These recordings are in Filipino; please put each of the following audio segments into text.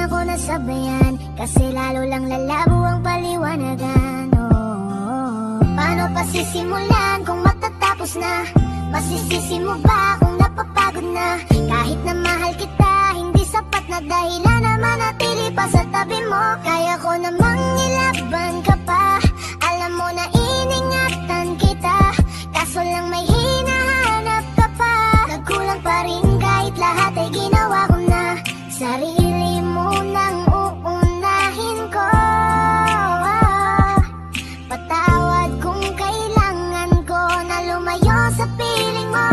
ako nasabayan, kasi lalo lang lalabo ang paliwanagan. Paano pa sisimulan kung matatapos na? Masisisi mo ba kung napapagod na? Kahit na mahal kita, hindi sapat na dahilan na manatili pa sa tabi mo. Kaya ko namang ilaban ka pa, alam mo na iningatan kita, kaso lang may hinahanap ka pa. Nagkulang pa rin kahit lahat ay ginawa ko na. Sarili mo nang uunahin ko. Patawad kung kailangan ko na lumayo sa piling mo.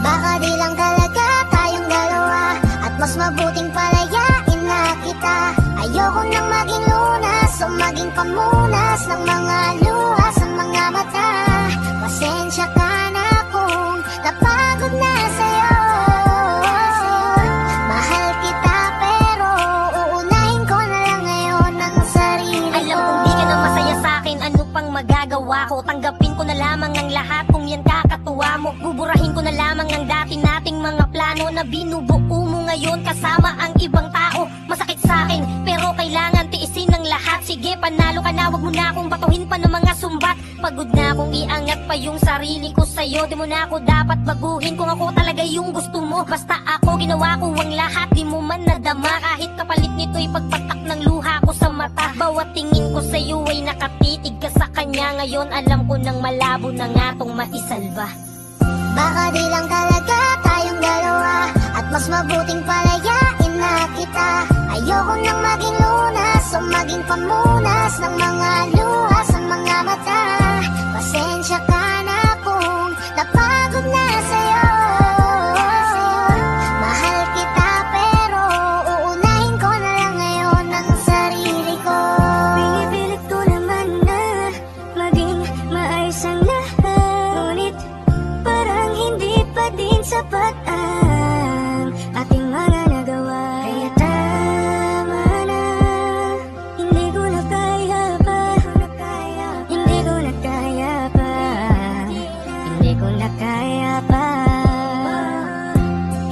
Baka di lang talaga tayong dalawa, at mas mabuting palayain na kita. Ayoko nang maging lunas o maging pamunas ng mga luha sa mga mata. Pasensya ka na kung napagod na sa'yo. Mahal kita pero uunahin ko na lang ngayon ang sarili ko. Alam kong di ka na masaya sa'kin, ano pang magagawa ko? Tanggapin ko na lamang ang lahat kung yan kakatuwa mo. Buburahin ko na lamang ang dati nating mga plano na binubuo mo ngayon kasama ang ibang tao. Masakit sa'kin pero kailangan tiisin ng lahat. Sige, panalo ka na, wag mo na akong batuhin pa ng mga sumbat. Pagod na akong iangat pa yung sarili ko sa'yo. Di mo na ako dapat baguhin kung ako talaga yung gusto mo. Basta ako, ginawa ko ang lahat, di mo man nadama. Kahit kapalit nito'y pagpatak ng luha ko sa mata. Bawat tingin ko sa'yo ay nakatitig ka sa kanya. Ngayon alam ko nang malabo na nga tong maisalba. Baka di lang talaga tayong dalawa, at mas mabuting palayain na kita. Ayoko nang maging lunas o maging pamunas ng mga luha sa mga mata. Pasensya ka na kung napagod na sa'yo. Mahal kita pero uunahin ko na lang ngayon ang sarili ko. Pinipilit ko naman na maging maayos ang lahat, ngunit parang hindi pa din sapat ang ating mga nagawa. Kaya tama na, hindi ko na kaya pa, hindi ko na kaya pa, hindi ko na kaya pa.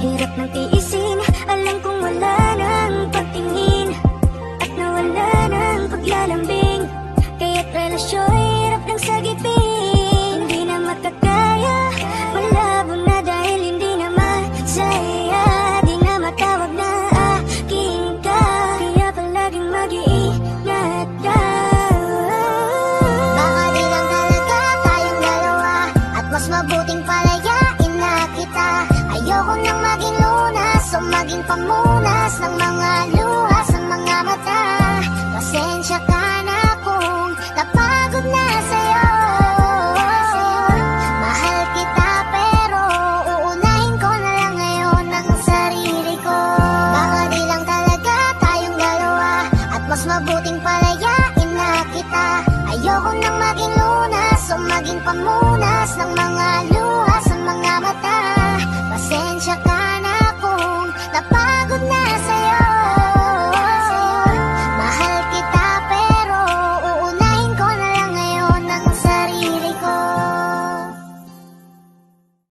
Hirap ng tiisin, alam kong wala nang pagtingin, at nawala nang paglalambing. Kaya't relasyon hirap ng sagipin, hindi na makakaya. Malabo na dahil hindi na masaya, di na matawag na akin ka. Kaya palaging mag-iingat ka. Baka di lang talaga tayong dalawa, at mas mabuting palayain na kita. Ayoko nang maging lunas o maging pamunas ng mga luha